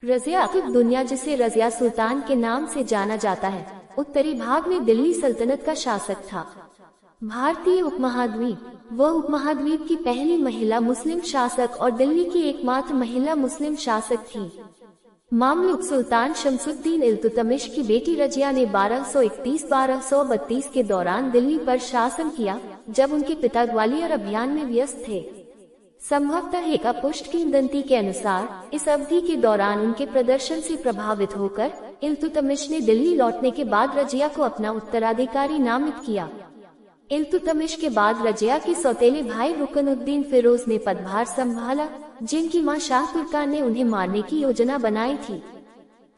रज़िया दुनिया, जिसे रज़िया सुल्तान के नाम से जाना जाता है, उत्तरी भाग में दिल्ली सल्तनत का शासक था। भारतीय उपमहाद्वीप, वह उपमहाद्वीप की पहली महिला मुस्लिम शासक और दिल्ली की एकमात्र महिला मुस्लिम शासक थी। मामलुक सुल्तान शमसुद्दीन इल्तुतमिश की बेटी रज़िया ने 1231-1232 के दौरान दिल्ली पर शासन किया, जब उनके पिता ग्वालियर अभियान में व्यस्त थे। संभवतः एक अपपुष्ट किंवदंती के अनुसार इस अवधि के दौरान उनके प्रदर्शन से प्रभावित होकर इल्तुतमिश ने दिल्ली लौटने के बाद रज़िया को अपना उत्तराधिकारी नामित किया। इल्तुतमिश के बाद रज़िया के सौतेले भाई रुकनुद्दीन फिरोज ने पदभार संभाला, जिनकी मां शाह तुर्कान ने उन्हें मारने की योजना बनाई थी।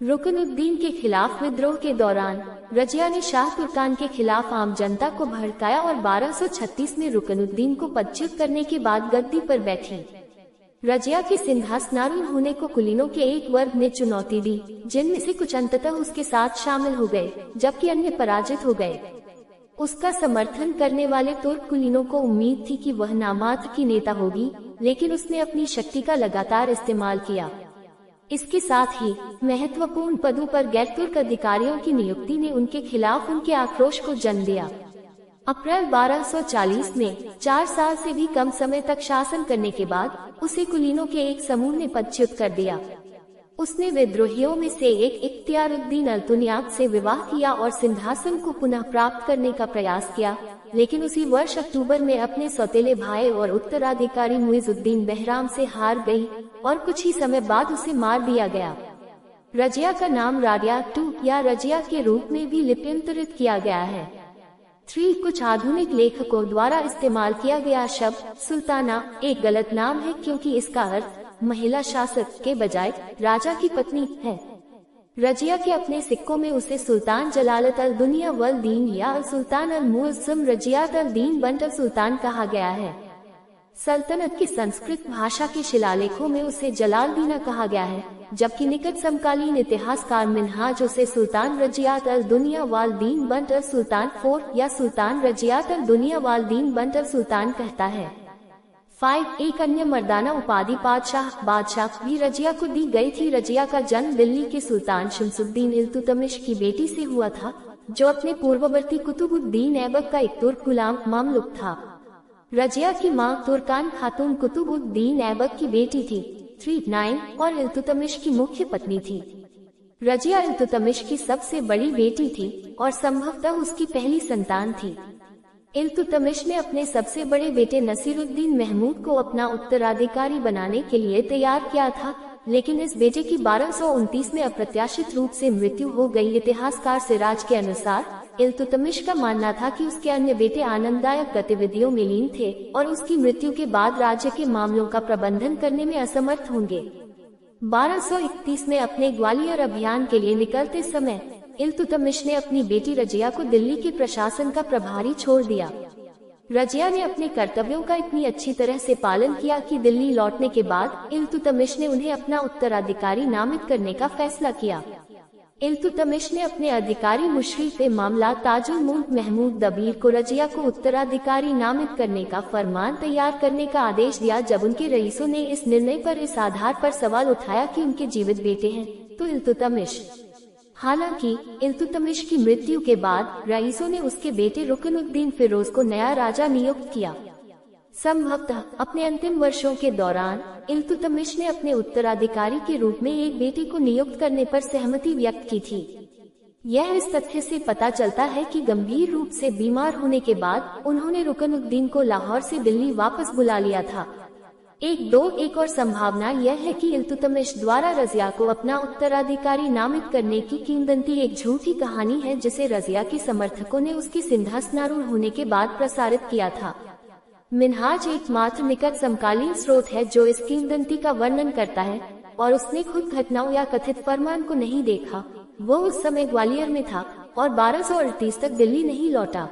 रुकनुद्दीन के खिलाफ विद्रोह के दौरान रज़िया ने शाह तुर्कान के खिलाफ आम जनता को भड़काया और 1236 में रुकनुद्दीन को पदच्युत करने के बाद गद्दी पर बैठी। रज़िया के सिंहासनारूढ़ होने को कुलीनों के एक वर्ग ने चुनौती दी, जिनमें से कुछ अंततः उसके साथ शामिल हो गए, जबकि अन्य पराजित हो गए। उसका समर्थन करने वाले तुर्क कुलीनों को उम्मीद थी कि वह नामात्र की नेता होगी, लेकिन उसने अपनी शक्ति का लगातार इस्तेमाल किया। इसके साथ ही महत्वपूर्ण पदों पर गैर तुर्क अधिकारियों की नियुक्ति ने उनके खिलाफ उनके आक्रोश को जन्म दिया। अप्रैल 1240 में 4 साल से भी कम समय तक शासन करने के बाद उसे कुलीनों के एक समूह ने पदच्युत कर दिया। उसने विद्रोहियों में से एक इख्तियारुद्दीन अल-तुनियाक से विवाह किया और सिंहासन को पुनः प्राप्त करने का प्रयास किया, लेकिन उसी वर्ष अक्टूबर में अपने सौतेले भाई और उत्तराधिकारी मुइजुद्दीन बहराम से हार गई और कुछ ही समय बाद उसे मार दिया गया। रज़िया का नाम राडिया टू या रज़िया के रूप में भी लिप्यंतरित किया गया है। 3 कुछ आधुनिक लेखकों द्वारा इस्तेमाल किया गया शब्द सुल्ताना एक गलत नाम है, क्योंकि इसका अर्थ महिला शासक के बजाय राजा की पत्नी है। रज़िया के अपने सिक्कों में उसे सुल्तान जलालत अल दुनिया वल दीन या सुल्तान अल मुअज़्ज़म रज़ियात अल दीन बंट सुल्तान कहा गया है। सल्तनत की संस्कृत भाषा के शिलालेखों में उसे जलालदीना कहा गया है, जबकि निकट समकालीन इतिहासकार मिन्हाज उसे सुल्तान रज़ियात अल दुनिया वाल दीन बंट सुल्तान 4 या सुल्तान रज़ियात अल दुनिया वाल दीन बंट सुल्तान कहता है। 5 एक अन्य मर्दाना उपाधि बादशाह भी रज़िया को दी गई थी। रज़िया का जन्म दिल्ली के सुल्तान शमसुद्दीन इल्तुतमिश की बेटी से हुआ था, जो अपने पूर्ववर्ती कुतुबुद्दीन ऐबक का एक तुर्क गुलाम मामलुक था। रज़िया की मां तुर्कान खातून कुतुबुद्दीन ऐबक की बेटी थी, 39 और इल्तुतमिश की मुख्य पत्नी थी। रज़िया इल्तुतमिश की सबसे बड़ी बेटी थी और संभवतः उसकी पहली संतान थी। इल्तुतमिश ने अपने सबसे बड़े बेटे नसीरुद्दीन महमूद को अपना उत्तराधिकारी बनाने के लिए तैयार किया था, लेकिन इस बेटे की 1229 में अप्रत्याशित रूप से मृत्यु हो गई। इतिहासकार सिराज के अनुसार इल्तुतमिश का मानना था कि उसके अन्य बेटे आनंददायक गतिविधियों में लीन थे और उसकी मृत्यु के बाद राज्य के मामलों का प्रबंधन करने में असमर्थ होंगे। 1231 में अपने ग्वालियर अभियान के लिए निकलते समय इल्तुतमिश ने अपनी बेटी रज़िया को दिल्ली के प्रशासन का प्रभारी छोड़ दिया। रज़िया ने अपने कर्तव्यों का इतनी अच्छी तरह से पालन किया कि दिल्ली लौटने के बाद इल्तुतमिश ने उन्हें अपना उत्तराधिकारी नामित करने का फैसला किया। इल्तुतमिश ने अपने अधिकारी मुशरीफ मामला ताजुल मुल्क महमूद दबीर को रज़िया को उत्तराधिकारी नामित करने का फरमान तैयार करने का आदेश दिया। जब उनके रईसों ने इस निर्णय पर इस आधार पर सवाल उठाया कि उनके जीवित बेटे हैं, तो इल्तुतमिश हालांकि इल्तुतमिश की मृत्यु के बाद रईसों ने उसके बेटे रुकनुद्दीन फिरोज को नया राजा नियुक्त किया। संभवतः अपने अंतिम वर्षों के दौरान इल्तुतमिश ने अपने उत्तराधिकारी के रूप में एक बेटे को नियुक्त करने पर सहमति व्यक्त की थी। यह इस तथ्य से पता चलता है कि गंभीर रूप से बीमार होने के बाद उन्होंने रुकनुद्दीन को लाहौर से दिल्ली वापस बुला लिया था। एक और संभावना यह है कि इल्तुतमिश द्वारा रज़िया को अपना उत्तराधिकारी नामित करने की किंवदंती एक झूठी कहानी है, जिसे रज़िया के समर्थकों ने उसकी सिंहासनारूढ़ होने के बाद प्रसारित किया था। मिन्हाज एकमात्र निकट समकालीन स्रोत है जो इस किंवदंती का वर्णन करता है, और उसने खुद घटनाओं या कथित फरमान को नहीं देखा। वो उस समय ग्वालियर में था और 1238 तक दिल्ली नहीं लौटा।